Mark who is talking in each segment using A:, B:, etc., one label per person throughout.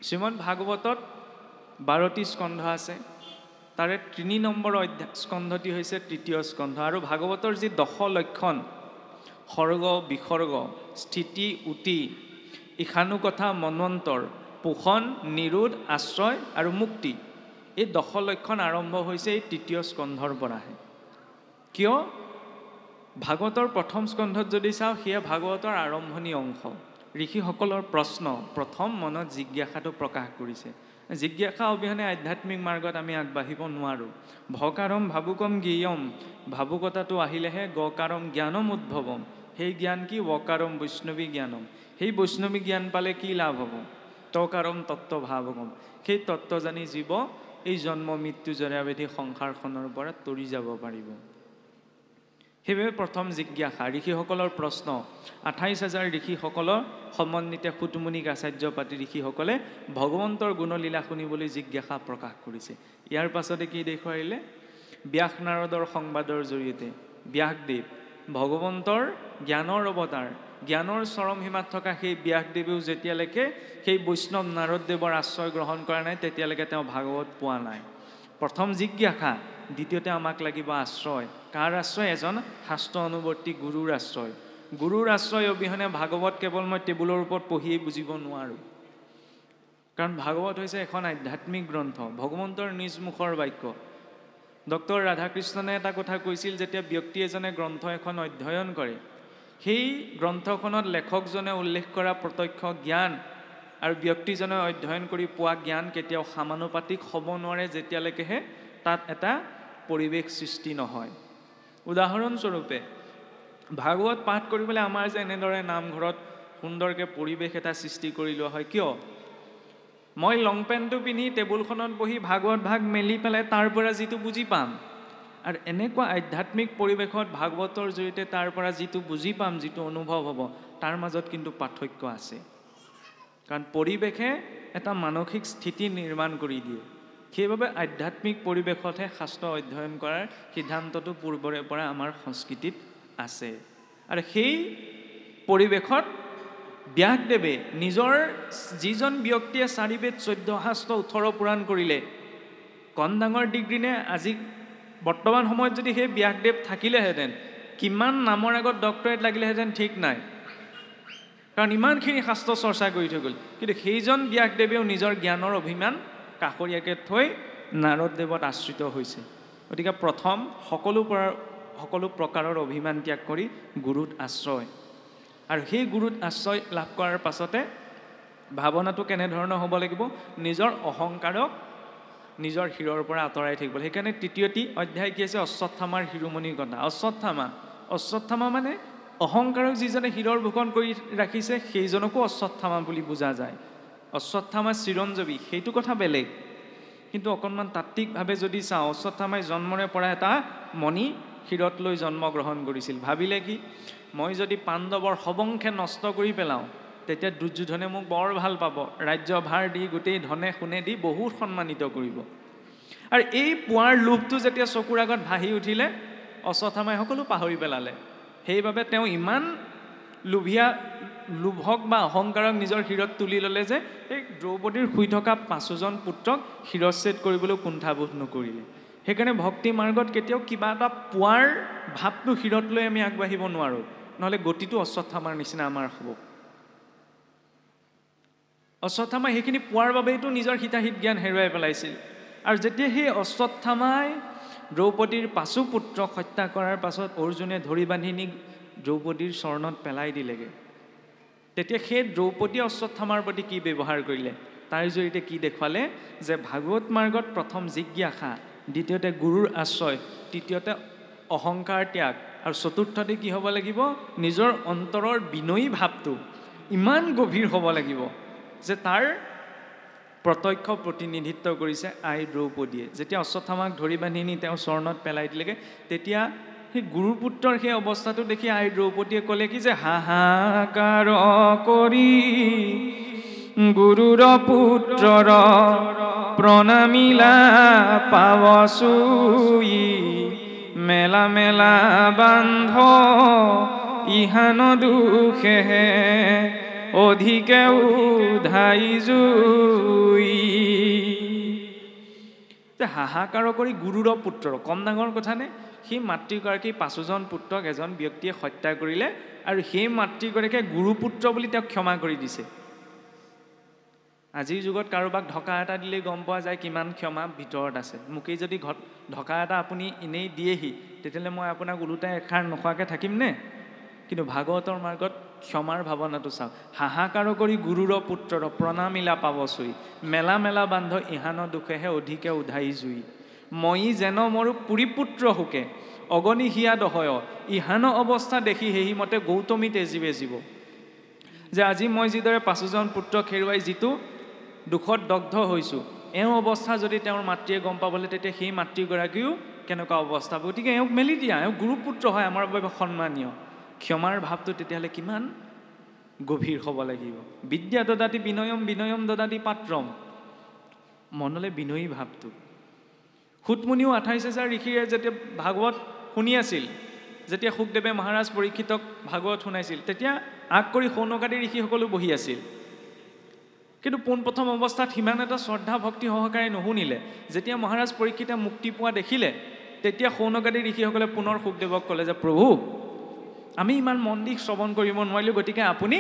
A: শ্ৰীমদ ভাগৱতত 12টি স্কন্ধ আছে। তাৰে 3 নম্বৰ স্কন্ধটি হৈছে তৃতীয় স্কন্ধ। আৰু ভাগৱতৰ যি 10 লক্ষণ, সৰ্গ বিসৰ্গ, স্থিতি উতি, ঈশানুকথা মন্বন্তৰ, পোষণ নিৰোধ আশ্ৰয় আৰু মুক্তি, এই 10 লক্ষণ আৰম্ভ হৈছে এই তৃতীয় স্কন্ধৰ পৰাহে। কিয়? ভাগৱতৰ প্ৰথম স্কন্ধত যদি চাওঁ, সেয়া ভাগৱতৰ আৰম্ভণি অংশ। ঋষিসকলৰ প্ৰশ্ন, প্ৰথম মনত জিজ্ঞাসাটো প্ৰকাশ কৰিছে। জিজ্ঞাসা অবিহনে আধ্যাত্মিক মাৰ্গত আমি আগবাঢ়িব নোৱাৰোঁ। ভকাৰম ভাবুকম জ্ঞেয়ম, ভাবুকতাটো আহিলেহে গকাৰম জ্ঞানম উদ্ভৱম। সেই জ্ঞান কি? ৱকাৰম বৈষ্ণৱী জ্ঞানম। সেই বৈষ্ণৱী জ্ঞান পালে কি লাভ হ'ব? তকাৰম তত্ত্ব ভাৱগম। সেই তত্ত্ব জানি জীৱ এই জন্ম মৃত্যু জৰাব্যাধি সংসাৰখনৰ পৰা তৰি যাব পাৰিব। সেইবাবে প্ৰথম জিজ্ঞাসা, ঋষিসকলৰ প্ৰশ্ন। 28,000 ঋষিসকলৰ সমন্বিতে সুতমুনিক আচাৰ্য পাতি ঋষিসকলে ভগৱন্তৰ গুণলীলা শুনিবলৈ জিজ্ঞাসা প্ৰকাশ কৰিছে। ইয়াৰ পাছতে কি দেখুৱাইলে? ব্যাস নাৰদৰ সংবাদৰ জৰিয়তে ব্যাসদেৱ ভগৱন্তৰ জ্ঞানৰ অৱতাৰ, জ্ঞানৰ চৰম সীমাত থকা সেই ব্যাসদেৱেও যেতিয়ালৈকে সেই বৈষ্ণৱ নাৰদদেৱৰ আশ্ৰয় গ্ৰহণ কৰা নাই, তেতিয়ালৈকে তেওঁ ভাগৱত পোৱা নাই। প্ৰথম জিজ্ঞাসা। দ্বিতীয়তে আমাক লাগিব আশ্ৰয়। কাৰ আশ্ৰয়? এজন শাস্ত্ৰ অনুৱৰ্তী গুৰুৰ আশ্ৰয়। গুৰুৰ আশ্ৰয় অবিহনে ভাগৱত কেৱল মই টেবুলৰ ওপৰত পঢ়িয়েই বুজিব নোৱাৰোঁ। কাৰণ ভাগৱত হৈছে এখন আধ্যাত্মিক গ্ৰন্থ, ভগৱন্তৰ নিজ মুখৰ বাক্য। ডক্টৰ ৰাধাকৃষ্ণনে এটা কথা কৈছিল, যেতিয়া ব্যক্তি এজনে গ্ৰন্থ এখন অধ্যয়ন কৰে, সেই গ্ৰন্থখনত লেখকজনে উল্লেখ কৰা প্ৰত্যক্ষ জ্ঞান আৰু ব্যক্তিজনে অধ্যয়ন কৰি পোৱা জ্ঞান কেতিয়াও সমানুপাতিক হ'ব নোৱাৰে, যেতিয়ালৈকেহে তাত এটা পৰিৱেশ সৃষ্টি নহয়। উদাহৰণস্বৰূপে ভাগৱত পাঠ কৰিবলৈ আমাৰ যে এনেদৰে নামঘৰত সুন্দৰকৈ পৰিৱেশ এটা সৃষ্টি কৰি লোৱা হয়, কিয়? মই লং পেণ্টটো পিন্ধি টেবুলখনত বহি ভাগৱত ভাগ মেলি পেলাই তাৰ পৰা যিটো বুজি পাম, আৰু এনেকুৱা আধ্যাত্মিক পৰিৱেশত ভাগৱতৰ জৰিয়তে তাৰ পৰা যিটো বুজি পাম, যিটো অনুভৱ হ'ব, তাৰ মাজত কিন্তু পাৰ্থক্য আছে। কাৰণ পৰিৱেশে এটা মানসিক স্থিতি নিৰ্মাণ কৰি দিয়ে। সেইবাবে আধ্যাত্মিক পৰিৱেশতহে শাস্ত্ৰ অধ্যয়ন কৰাৰ সিদ্ধান্তটো পূৰ্বৰে পৰা আমাৰ সংস্কৃতিত আছে। আৰু সেই পৰিৱেশত ব্যাসদেৱে নিজৰ, যিজন ব্যক্তিয়ে 4 বেদ 14 শাস্ত্ৰ 18 পুৰাণ কৰিলে, কম ডাঙৰ ডিগ্ৰী নে? আজি বৰ্তমান সময়ত যদি সেই ব্যাসদেৱ থাকিলেহেঁতেন, কিমান নামৰ আগত ডক্টৰেট লাগিলেহেঁতেন ঠিক নাই, কাৰণ ইমানখিনি শাস্ত্ৰ চৰ্চা কৰি থৈ গ'ল। কিন্তু সেইজন ব্যাসদেৱেও নিজৰ জ্ঞানৰ অভিমান কাষৰীয়াকৈ থৈ নাৰদদেৱত আশ্ৰিত হৈছে। গতিকে প্ৰথম সকলো প্ৰকাৰৰ অভিমান ত্যাগ কৰি গুৰুত আশ্ৰয়, আৰু সেই গুৰুত আশ্ৰয় লাভ কৰাৰ পাছতে ভাৱনাটো কেনেধৰণৰ হ'ব লাগিব? নিজৰ অহংকাৰক নিজৰ শিৰৰ পৰা আঁতৰাই থাকিব। সেইকাৰণে তৃতীয়টি অধ্যায় কি আছে? অশ্বত্থামাৰ শিৰোমণিৰ কথা। অশ্বত্থামা মানে অহংকাৰক যিজনে শিৰৰ ভূষণ কৰি ৰাখিছে, সেইজনকো অশ্বত্থামা বুলি বুজা যায়। অশ্বত্থামা চিৰঞ্জীৱী, সেইটো কথা বেলেগ। কিন্তু অকণমান তাত্ত্বিকভাৱে যদি চাওঁ, অশ্বত্থামাই জন্মৰে পৰা এটা মণি শিৰত লৈ জন্মগ্ৰহণ কৰিছিল। ভাবিলে কি, মই যদি পাণ্ডৱৰ সবংশে নষ্ট কৰি পেলাওঁ, তেতিয়া দুৰ্যোধনে মোক বৰ ভাল পাব, ৰাজ্যভাৰ দি গোটেই ধনে সোণে দি বহুত সন্মানিত কৰিব। আৰু এই পোৱাৰ লোভটো যেতিয়া চকুৰ আগত ভাহি উঠিলে, অশ্বত্থামাই সকলো পাহৰি পেলালে। সেইবাবে তেওঁ ইমান লোভক বা অহংকাৰক নিজৰ শিৰত তুলি ল'লে যে এই দ্ৰৌপদীৰ শুই থকা 5জন পুত্ৰক শিৰচ্ছেদ কৰিবলৈ কুণ্ঠাবোধ নকৰিলে। সেইকাৰণে ভক্তি মাৰ্গত কেতিয়াও কিবা এটা পোৱাৰ ভাৱটো শিৰত লৈ আমি আগবাঢ়িব নোৱাৰোঁ, নহ'লে গতিটো অশ্বত্থামাৰ নিচিনা আমাৰ হ'ব। অশ্বত্থামাই সেইখিনি পোৱাৰ বাবেইতো নিজৰ হিতাহিত জ্ঞান হেৰুৱাই পেলাইছিল। আৰু যেতিয়া সেই অশ্বত্থামাই দ্ৰৌপদীৰ 5 পুত্ৰক হত্যা কৰাৰ পাছত অৰ্জুনে ধৰি বান্ধি নি দ্ৰৌপদীৰ চৰণত পেলাই দিলেগৈ, তেতিয়া সেই দ্ৰৌপদী অশ্বত্থামাৰ প্ৰতি কি ব্যৱহাৰ কৰিলে? তাৰ জৰিয়তে কি দেখুৱালে? যে ভাগৱত মাৰ্গত প্ৰথম জিজ্ঞাসা, দ্বিতীয়তে গুৰুৰ আশ্ৰয়, তৃতীয়তে অহংকাৰ ত্যাগ, আৰু চতুৰ্থতে কি হ'ব লাগিব? নিজৰ অন্তৰৰ বিনয়ী ভাৱটো ইমান গভীৰ হ'ব লাগিব যে তাৰ প্ৰত্যক্ষ প্ৰতিনিধিত্ব কৰিছে আই দ্ৰৌপদীয়ে। যেতিয়া অশ্বত্থামাক ধৰি বান্ধি নি তেওঁ চৰণত পেলাই দিলেগৈ, তেতিয়া সেই গুৰুপুত্ৰৰ সেই অৱস্থাটো দেখি আই দ্ৰৌপদীয়ে ক'লে কি, যে হাহাকাৰ কৰি গুৰুৰ পুত্ৰৰ প্ৰণামিলা পাৱচুই, মেলা মেলা বান্ধ ইহান দুখেহে অধিকে উধাই জুই। যে হাহাকাৰ কৰি গুৰুৰ পুত্ৰ, কম ডাঙৰ কথা নে? সেই মাতৃগৰাকী 5জন পুত্ৰক এজন ব্যক্তিয়ে হত্যা কৰিলে আৰু সেই মাতৃগৰাকীয়ে গুৰুপুত্ৰ বুলি তেওঁক ক্ষমা কৰি দিছে। আজিৰ যুগত কাৰোবাক ঢকা এটা দিলেই গম পোৱা যায় কিমান ক্ষমা ভিতৰত আছে। মোকেই যদি ঢকা এটা আপুনি এনেই দিয়েহি, তেতিয়াহ'লে মই আপোনাক ওলোটাই এষাৰ নোখোৱাকৈ থাকিম নে? কিন্তু ভাগৱতৰ মাৰ্গত ক্ষমাৰ ভাৱনাটো চাওক। হাহাকাৰ কৰি গুৰুৰ পুত্ৰৰ প্ৰণামিলা পাৱচুই, মেলা মেলা বান্ধ ইহান দুখেহে অধিকে উধাই জুই। মই যেন মোৰো পুৰীপুত্ৰ শোকে, অগণি হিয়া দহয়, ইহান অৱস্থা দেখি সেহি মতে গৌতমী তেজীৱে জীৱ। যে আজি মই যিদৰে 5জন পুত্ৰক হেৰুৱাই যিটো দুখত দগ্ধ হৈছোঁ, এওঁ অৱস্থা যদি তেওঁৰ মাতৃয়ে গম পাবলৈ, তেতিয়া সেই মাতৃগৰাকীও কেনেকুৱা অৱস্থা। গতিকে এওঁক মেলি দিয়া, এওঁ গুৰুপুত্ৰ হয়, আমাৰ বাবে সন্মানীয়। ক্ষমাৰ ভাৱটো তেতিয়াহ'লে কিমান গভীৰ হ'ব লাগিব। বিদ্যা দদাতি বিনয়ম, বিনয়ম দদাতি পাত্ৰম। মনলৈ বিনয়ী ভাৱটো। সুতমুনিও 28,000 ঋষিৰে যেতিয়া ভাগৱত শুনি আছিল, যেতিয়া শুকদেৱে মহাৰাজ পৰীক্ষিতক ভাগৱত শুনাইছিল, তেতিয়া আগ কৰি শৌনকাদি ঋষিসকলো বহি আছিল। কিন্তু পোনপ্ৰথম অৱস্থাত সিমান এটা শ্ৰদ্ধা ভক্তি সহকাৰে নুশুনিলে। যেতিয়া মহাৰাজ পৰীক্ষিতে মুক্তি পোৱা দেখিলে, তেতিয়া শৌনকাদি ঋষিসকলে পুনৰ শুকদেৱক ক'লে যে প্ৰভু, আমি ইমান মন দি শ্ৰৱণ কৰিব নোৱাৰিলোঁ, গতিকে আপুনি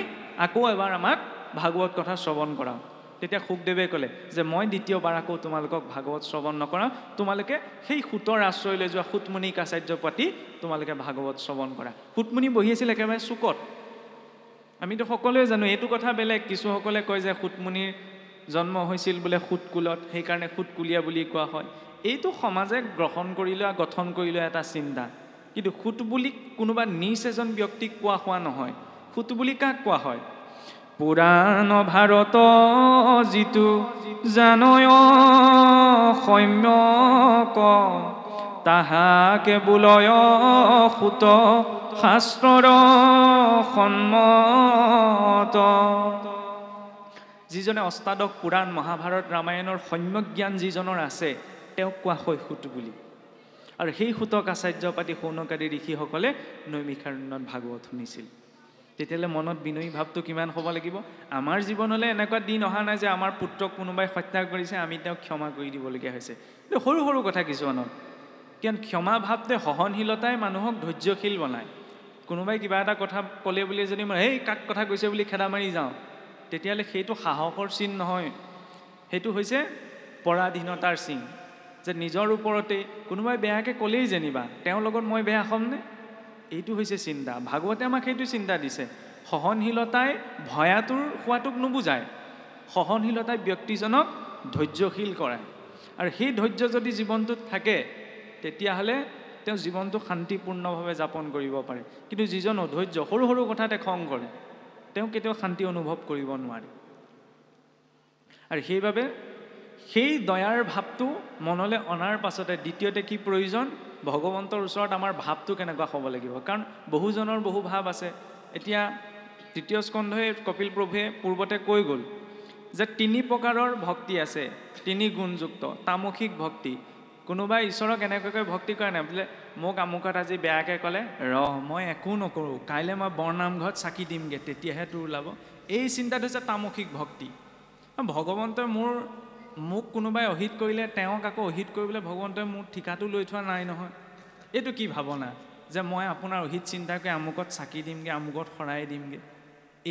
A: আকৌ এবাৰ আমাক ভাগৱত কথা শ্ৰৱণ কৰাওক। তেতিয়া শুকদেৱে ক'লে যে মই দ্বিতীয়বাৰ আকৌ তোমালোকক ভাগৱত শ্ৰৱণ নকৰাওঁ, তোমালোকে সেই সুতৰ আশ্ৰয়লৈ যোৱা সুতমুনিক আচাৰ্য পাতি তোমালোকে ভাগৱত শ্ৰৱণ কৰা। সুতমুনি বহি আছিল একেবাৰে চুকত। আমিতো সকলোৱে জানো এইটো কথা বেলেগ। কিছুসকলে কয় যে সুতমুনিৰ জন্ম হৈছিল বোলে সুতকুলত, সেইকাৰণে সুতকুলীয়া বুলি কোৱা হয়। এইটো সমাজে গ্ৰহণ কৰি লোৱা, গঠন কৰি লোৱা এটা চিন্তা। কিন্তু সুত বুলি কোনোবা নিজ এজন ব্যক্তিক কোৱা হোৱা নহয়। সুত বুলি কাক কোৱা হয়? পুৰাণ ভাৰত যিটো জানয় সম্যক, তাহাকে বোলয় সুত শাস্ত্ৰৰ সন্মত। যিজনে অষ্টাদশ পুৰাণ, মহাভাৰত, ৰামায়ণৰ সম্যক জ্ঞান যিজনৰ আছে, তেওঁক কোৱা হয় সুত বুলি। আৰু সেই সুতক আচাৰ্য পাতি শৌনকাদি ঋষিসকলে নৈমিষাৰণ্যত ভাগৱত শুনিছিল। তেতিয়াহ'লে মনত বিনয়ী ভাৱটো কিমান হ'ব লাগিব। আমাৰ জীৱনলৈ এনেকুৱা দিন অহা নাই যে আমাৰ পুত্ৰক কোনোবাই হত্যা কৰিছে, আমি তেওঁক ক্ষমা কৰি দিবলগীয়া হৈছে। কিন্তু সৰু সৰু কথা কিছুমানত, কিয়নো ক্ষমা ভাৱটোৱে, সহনশীলতাই মানুহক ধৈৰ্যশীল বনায়। কোনোবাই কিবা এটা কথা ক'লে বুলি যদি মই এই কাক কথা কৈছে বুলি খেদা মাৰি যাওঁ, তেতিয়াহ'লে সেইটো সাহসৰ চিন নহয়, সেইটো হৈছে পৰাধীনতাৰ চিন। যে নিজৰ ওপৰতে কোনোবাই বেয়াকৈ ক'লেই যেনিবা তেওঁৰ লগত মই বেয়া হ'মনে, এইটো হৈছে চিন্তা। ভাগৱতে আমাক সেইটো চিন্তা দিছে। সহনশীলতাই ভয়াতুৰ হোৱাটোক নুবুজায়, সহনশীলতাই ব্যক্তিজনক ধৈৰ্যশীল কৰায়। আৰু সেই ধৈৰ্য যদি জীৱনটোত থাকে, তেতিয়াহ'লে তেওঁ জীৱনটো শান্তিপূৰ্ণভাৱে যাপন কৰিব পাৰে। কিন্তু যিজন অধৈৰ্য, সৰু সৰু কথাতে খং কৰে, তেওঁ কেতিয়াও শান্তি অনুভৱ কৰিব নোৱাৰে। আৰু সেইবাবে সেই দয়াৰ ভাৱটো মনলৈ অনাৰ পাছতে দ্বিতীয়তে কি প্ৰয়োজন? ভগৱন্তৰ ওচৰত আমাৰ ভাৱটো কেনেকুৱা হ'ব লাগিব। কাৰণ বহুজনৰ বহু ভাৱ আছে। এতিয়া তৃতীয় স্কন্ধই কপিল প্ৰভুৱে পূৰ্বতে কৈ গ'ল যে 3 প্ৰকাৰৰ ভক্তি আছে, 3 গুণযুক্ত। তামসিক ভক্তি, কোনোবাই ঈশ্বৰক এনেকুৱাকৈ ভক্তি কৰে নাই, বোলে মোক আমুকত আজি বেয়াকৈ ক'লে, মই একো নকৰোঁ, কাইলৈ মই বৰনামঘৰত চাকি দিমগৈ, তেতিয়াহে তোৰ ওলাব। এই চিন্তাটো হৈছে তামসিক ভক্তি। ভগৱন্তই মোক কোনোবাই অহিত কৰিলে, তেওঁক আকৌ অহিত কৰিবলৈ ভগৱন্তই মোৰ ঠিকাটো লৈ থোৱা নাই নহয়। এইটো কি ভাৱনা যে মই আপোনাৰ অহিত চিন্তা কৰি আমুকত চাকি দিমগৈ, আমুকত শৰাই দিমগৈ।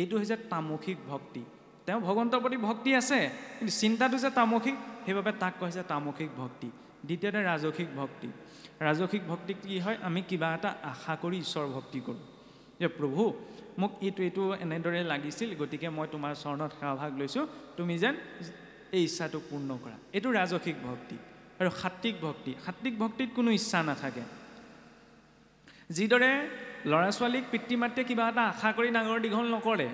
A: এইটো হৈছে তামসিক ভক্তি। তেওঁ ভগৱন্তৰ প্ৰতি ভক্তি আছে, কিন্তু চিন্তাটো যে তামসিক, সেইবাবে তাক কৈছে তামসিক ভক্তি। দ্বিতীয়তে ৰাজসিক ভক্তি। ৰাজসিক ভক্তি কি হয়? আমি কিবা এটা আশা কৰি ঈশ্বৰ ভক্তি কৰোঁ, যে প্ৰভু মোক এইটো এনেদৰে লাগিছিল, গতিকে মই তোমাৰ চৰণত সেৱাভাগ লৈছোঁ, তুমি যেন এই ইচ্ছাটো পূৰ্ণ কৰা। এইটো ৰাজসিক ভক্তি। আৰু সাত্বিক ভক্তি, সাত্বিক ভক্তিত কোনো ইচ্ছা নাথাকে। যিদৰে ল'ৰা ছোৱালীক পিতৃ মাতৃয়ে কিবা এটা আশা কৰি ডাঙৰ দীঘল নকৰে,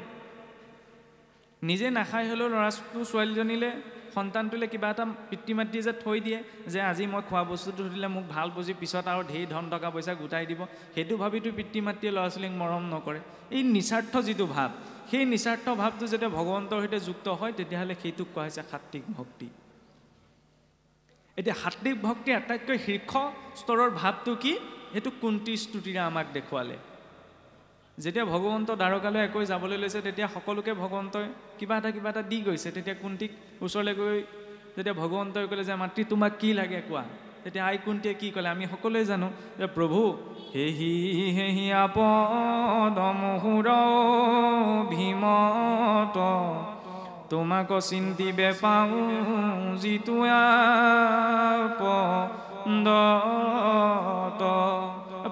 A: নিজে নাখাই হ'লেও ল'ৰাটো ছোৱালীজনীলৈ, সন্তানটোলৈ কিবা এটা পিতৃ মাতৃয়ে যে থৈ দিয়ে, যে আজি মই খোৱা বস্তুটো দিলে মোক ভাল বুজি পিছত আৰু ঢেৰ ধন টকা পইচা গোটাই দিব, সেইটো ভাবিতো পিতৃ মাতৃয়ে ল'ৰা ছোৱালীক মৰম নকৰে। এই নিস্বাৰ্থ যিটো ভাৱ, সেই নিস্বাৰ্থ ভাৱটো যেতিয়া ভগৱন্তৰ সৈতে যুক্ত হয়, তেতিয়াহ'লে সেইটোক কোৱা হৈছে সাত্বিক ভক্তি। এতিয়া সাত্বিক ভক্তিৰ আটাইতকৈ শীৰ্ষ স্তৰৰ ভাৱটো কি? সেইটো কুন্তি স্তুতিৰে আমাক দেখুৱালে। যেতিয়া ভগৱন্ত দ্বাৰকালৈ একৈ যাবলৈ লৈছে তেতিয়া সকলোকে ভগৱন্তই কিবা এটা দি গৈছে। তেতিয়া কুন্তীক ওচৰলৈ গৈ যেতিয়া ভগৱন্তই ক'লে যে মাতৃ তোমাক কি লাগে কোৱা, তেতিয়া আই কুন্তীয়ে কি ক'লে আমি সকলোৱে জানো যে প্ৰভু হেহি আপদ মুহুৰ ভীমত তোমাক চিন্তিবে পাওঁ যিটো আপদত।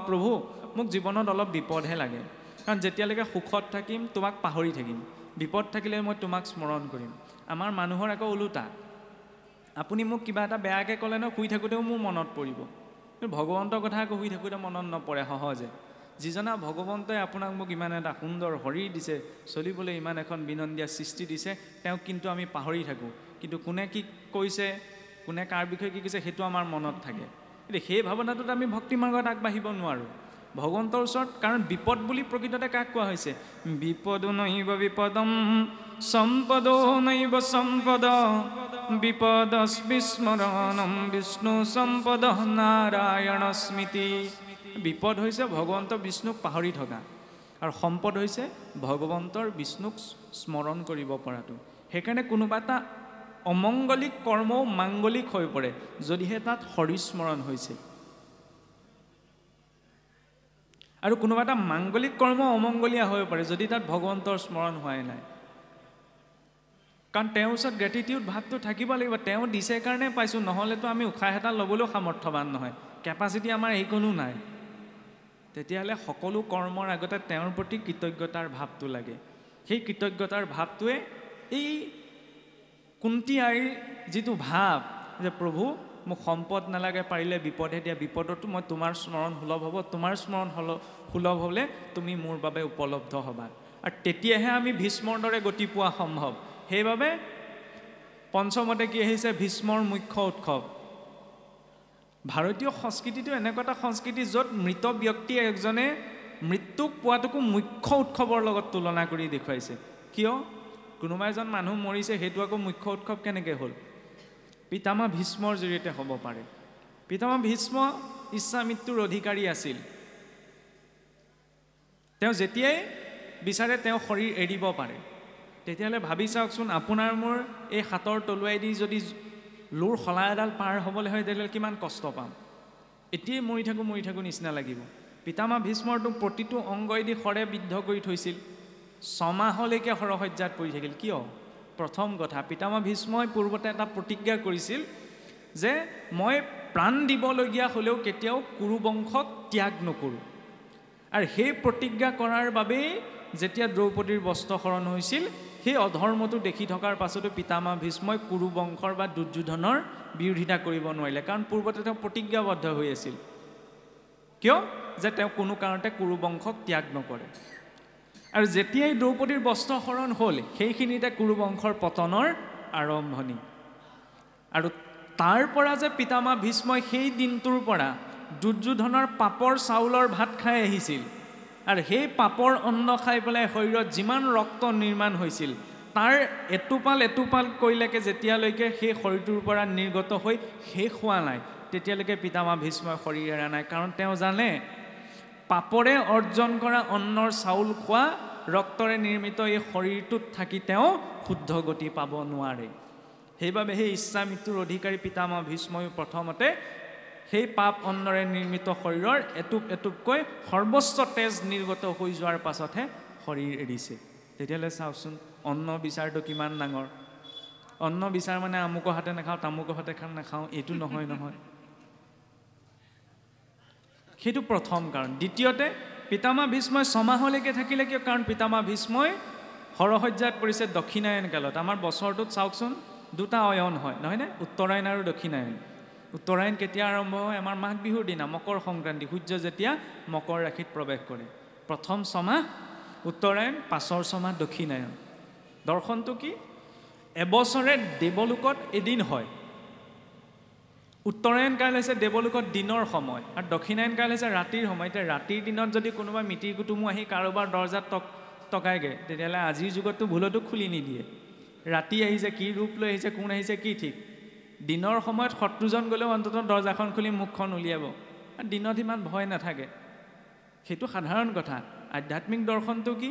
A: প্ৰভু মোক জীৱনত অলপ বিপদহে লাগে, কাৰণ যেতিয়ালৈকে সুখত থাকিম তোমাক পাহৰি থাকিম, বিপদ থাকিলে মই তোমাক স্মৰণ কৰিম। আমাৰ মানুহৰ আকৌ ওলোটা, আপুনি মোক কিবা এটা বেয়াকৈ ক'লে ন শুই থাকোঁতেও মোৰ মনত পৰিব, কিন্তু ভগৱন্তৰ কথা আকৌ শুই থাকোঁতে মনত নপৰে সহজে। যিজনা ভগৱন্তই আপোনাক মোক ইমান এটা সুন্দৰ শৰীৰ দিছে, চলিবলৈ ইমান এখন বিনন্দীয়া সৃষ্টি দিছে, তেওঁক কিন্তু আমি পাহৰি থাকোঁ। কিন্তু কোনে কি কৈছে, কোনে কাৰ বিষয়ে কি কৈছে সেইটো আমাৰ মনত থাকে। কিন্তু সেই ভাৱনাটোত আমি ভক্তি মাৰ্গত আগবাঢ়িব নোৱাৰোঁ ভগৱন্তৰ ওচৰত, কাৰণ বিপদ বুলি প্ৰকৃততে কাক কোৱা হৈছে? বিপদো নৈব বিপদম সম্পদো নৈব সম্পদ বিপদস্মৰণম বিষ্ণু সম্পদ নাৰায়ণ স্মৃতি। বিপদ হৈছে ভগৱন্ত বিষ্ণুক পাহৰি থকা, আৰু সম্পদ হৈছে ভগৱন্তৰ বিষ্ণুক স্মৰণ কৰিব পৰাটো। সেইকাৰণে কোনোবা এটা অমংগলিক কৰ্মও মাংগলিক হৈ পৰে যদিহে তাত হৰিস্মৰণ হৈছে, আৰু কোনোবা এটা মাংগলিক কৰ্ম অমংগলীয়া হৈ পৰে যদি তাত ভগৱন্তৰ স্মৰণ হোৱাই নাই। কাৰণ তেওঁৰ ওচৰত গ্ৰেটিটিউড ভাৱটো থাকিব লাগিব, তেওঁ দিছে কাৰণে পাইছোঁ, নহ'লেতো আমি উশাহ এটা ল'বলৈও সামৰ্থ্যৱান নহয়, কেপাচিটি আমাৰ এইকণো নাই। তেতিয়াহ'লে সকলো কৰ্মৰ আগতে তেওঁৰ প্ৰতি কৃতজ্ঞতাৰ ভাৱটো লাগে। সেই কৃতজ্ঞতাৰ ভাৱটোৱে এই কুন্তী আইৰ যিটো ভাৱ যে প্ৰভু মোক সম্পদ নালাগে, পাৰিলে বিপদহে দিয়া, বিপদতো মই তোমাৰ স্মৰণ সুলভ হ'ব, তোমাৰ স্মৰণ সুলভ হ'লে তুমি মোৰ বাবে উপলব্ধ হ'বা, আৰু তেতিয়াহে আমি ভীষ্মৰ দৰে গতি পোৱা সম্ভৱ। সেইবাবে পঞ্চমতে কি আহিছে? ভীষ্মৰ মুখ্য উৎসৱ। ভাৰতীয় সংস্কৃতিটো এনেকুৱা এটা সংস্কৃতি য'ত মৃত ব্যক্তি এজনে মৃত্যুক পোৱাটোকো মুখ্য উৎসৱৰ লগত তুলনা কৰি দেখুৱাইছে। কিয়? কোনোবা এজন মানুহ মৰিছে, সেইটো আকৌ মুখ্য উৎসৱ কেনেকৈ হ'ল? পিতামহ ভীষ্মৰ জৰিয়তে হ'ব পাৰে। পিতামহ ভীষ্ম ইচ্ছা মৃত্যুৰ অধিকাৰী আছিল। তেওঁ যেতিয়াই বিচাৰে তেওঁ শৰীৰ এৰিব পাৰে। তেতিয়াহ'লে ভাবি চাওকচোন, আপোনাৰ মোৰ এই হাতৰ তলুৱাইদি যদি লোৰ শলা এডাল পাৰ হ'বলৈ হয় তেতিয়াহ'লে কিমান কষ্ট পাম। এতিয়াই মৰি থাকোঁ নিচিনা লাগিব। পিতামহ ভীষ্মৰটো প্ৰতিটো অংগইদি শৰে বিদ্ধ কৰি থৈছিল, 6 মাহলৈকে শৰসজ্জাত পৰি থাকিল। কিয়? প্ৰথম কথা, পিতামহ ভীষ্মই পূৰ্বতে এটা প্ৰতিজ্ঞা কৰিছিল যে মই প্ৰাণ দিবলগীয়া হ'লেও কেতিয়াও কুৰু বংশক ত্যাগ নকৰোঁ, আৰু সেই প্ৰতিজ্ঞা কৰাৰ বাবেই যেতিয়া দ্ৰৌপদীৰ বস্ত্ৰহৰণ হৈছিল, সেই অধৰ্মটো দেখি থকাৰ পাছতো পিতামহ ভীষ্মই কুৰু বংশৰ বা দুৰ্যোধনৰ বিৰোধিতা কৰিব নোৱাৰিলে, কাৰণ পূৰ্বতে তেওঁ প্ৰতিজ্ঞাবদ্ধ হৈ আছিল। কিয়? যে তেওঁ কোনো কাৰণতে কুৰু বংশক ত্যাগ নকৰে। আৰু যেতিয়াই দ্ৰৌপদীৰ বস্ত্ৰহৰণ হ'ল, সেইখিনিতে কুৰু বংশৰ পতনৰ আৰম্ভণি। আৰু তাৰ পৰা যে পিতামহ ভীষ্মই সেই দিনটোৰ পৰা দুৰ্যোধনৰ পাপৰ চাউলৰ ভাত খাই আহিছিল, আৰু সেই পাপৰ অন্ন খাই পেলাই শৰীৰত যিমান ৰক্ত নিৰ্মাণ হৈছিল, তাৰ এটোপাল কৰিলেকে যেতিয়ালৈকে সেই শৰীৰটোৰ পৰা নিৰ্গত হৈ শেষ হোৱা নাই, তেতিয়ালৈকে পিতামহ ভীষ্মই শৰীৰ এৰা নাই। কাৰণ তেওঁ জানে পাপৰে অৰ্জন কৰা অন্নৰ চাউল খোৱা ৰক্তৰে নিৰ্মিত এই শৰীৰটোত থাকি তেওঁ শুদ্ধ গতি পাব নোৱাৰে। সেইবাবে সেই ইচ্ছা মৃত্যুৰ অধিকাৰী পিতামহ ভীষ্মই প্ৰথমতে সেই পাপ অন্নৰে নিৰ্মিত শৰীৰৰ এটুপকৈ সৰ্বোচ্চ তেজ নিৰ্গত হৈ যোৱাৰ পাছতহে শৰীৰ এৰিছে। তেতিয়াহ'লে চাওকচোন অন্ন বিচাৰটো কিমান ডাঙৰ। অন্ন বিচাৰ মানে আমুকৰ হাতে নাখাওঁ তামুকৰ হাতে নাখাওঁ এইটো নহয়। সেইটো প্ৰথম কাৰণ। দ্বিতীয়তে পিতামহ ভীষ্মই 6 মাহলৈকে থাকিলে কিয়? কাৰণ পিতামহ ভীষ্মই শৰসজ্জাত পৰিছে দক্ষিণায়ন কালত। আমাৰ বছৰটোত চাওকচোন 2টা অয়ন হয়, নহয়নে? উত্তৰায়ণ আৰু দক্ষিণায়ন। উত্তৰায়ণ কেতিয়া আৰম্ভ হয়? আমাৰ মাঘ বিহুৰ দিনা, মকৰ সংক্ৰান্তি, সূৰ্য যেতিয়া মকৰ ৰাশিত প্ৰৱেশ কৰে। প্ৰথম 6 মাহ উত্তৰায়ণ, পাছৰ 6 মাহ দক্ষিণায়ন। দৰ্শনটো কি? এবছৰে দেৱলোকত এদিন হয়। উত্তৰায়ণ কাল হৈছে দেৱলোকত দিনৰ সময়, আৰু দক্ষিণায়ন কাল হৈছে ৰাতিৰ সময়। এতিয়া ৰাতিৰ দিনত যদি কোনোবা মিতিৰ কুটুমো আহি কাৰোবাৰ দৰ্জাত টকাইগৈ, তেতিয়াহ'লে আজিৰ যুগততো ভুলতো খুলি নিদিয়ে। ৰাতি আহিছে, কি ৰূপ লৈ আহিছে, কোন আহিছে কি ঠিক। দিনৰ সময়ত শত্ৰুজন গ'লেও অন্ততঃ দৰ্জাখন খুলি মুখখন উলিয়াব, আৰু দিনত ইমান ভয় নাথাকে। সেইটো সাধাৰণ কথা। আধ্যাত্মিক দৰ্শনটো কি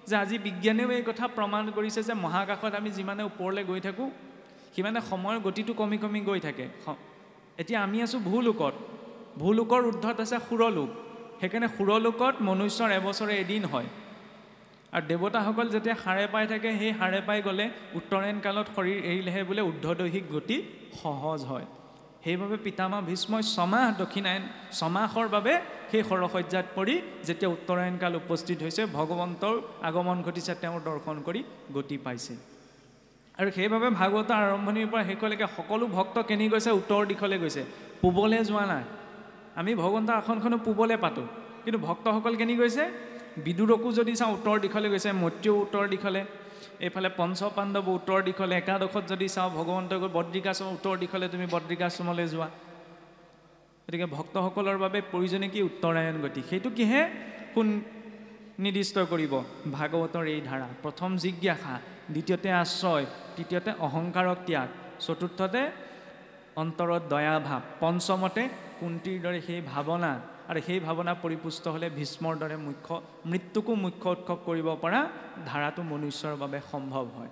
A: যে আজি বিজ্ঞানেও এই কথা প্ৰমাণ কৰিছে যে মহাকাশত আমি যিমানে ওপৰলৈ গৈ থাকোঁ সিমানে সময়ৰ গতিটো কমি কমি গৈ থাকে এতিয়া আমি আছোঁ ভূলোকৰ ঊৰ্ধত আছে সুৰলোক সেইকাৰণে সুৰলোকত মনুষ্যৰ এবছৰে এদিন হয় আৰু দেৱতাসকল যেতিয়া সাৰে পাই থাকে সেই সাৰে পাই গ'লে উত্তৰায়ণ কালত শৰীৰ এৰিলেহে বোলে ঊৰ্ধ্বদৈহিক গতি সহজ হয় সেইবাবে পিতামহ ভীষ্মই ছমাহৰ বাবে সেই সৰসজ্জাত পৰি যেতিয়া উত্তৰায়ণ কাল উপস্থিত হৈছে ভগৱন্তৰ আগমন ঘটিছে তেওঁৰ দৰ্শন কৰি গতি পাইছে আৰু সেইবাবে ভাগৱতৰ আৰম্ভণিৰ পৰা শেষলৈকে সকলো ভক্ত কেনি গৈছে উত্তৰ দিশলৈ গৈছে পূবলৈ যোৱা নাই আমি ভগৱন্তৰ আসনখনো পূবলৈ পাতোঁ কিন্তু ভক্তসকল কেনি গৈছে বিদুৰকো যদি চাওঁ উত্তৰ দিশলৈ গৈছে মৈত্ৰেয়ো উত্তৰ দিশলৈ এইফালে পঞ্চপাণ্ডৱ উত্তৰ দিশলৈ একাদশত যদি চাওঁ ভগৱন্তই গৈ বদ্ৰিকাশ্ৰম উত্তৰ দিশলৈ তুমি বদ্ৰিকাশ্ৰমলৈ যোৱা গতিকে ভক্তসকলৰ বাবে প্ৰয়োজনীয় কি উত্তৰায়ণ গতি সেইটো কিহে নিৰ্দিষ্ট কৰিব ভাগৱতৰ এই ধাৰা প্ৰথম জিজ্ঞাসা দ্বিতীয়তে আশ্ৰয় তৃতীয়তে অহংকাৰক ত্যাগ চতুৰ্থতে অন্তৰত দয়াভাৱ পঞ্চমতে কুন্তীৰ দৰে সেই ভাৱনা আৰু সেই ভাৱনা পৰিপুষ্ট হ'লে ভীষ্মৰ দৰে মৃত্যুকো মুখ্য উৎসৱ কৰিব পৰা ধাৰাটো মনুষ্যৰ বাবে সম্ভৱ হয়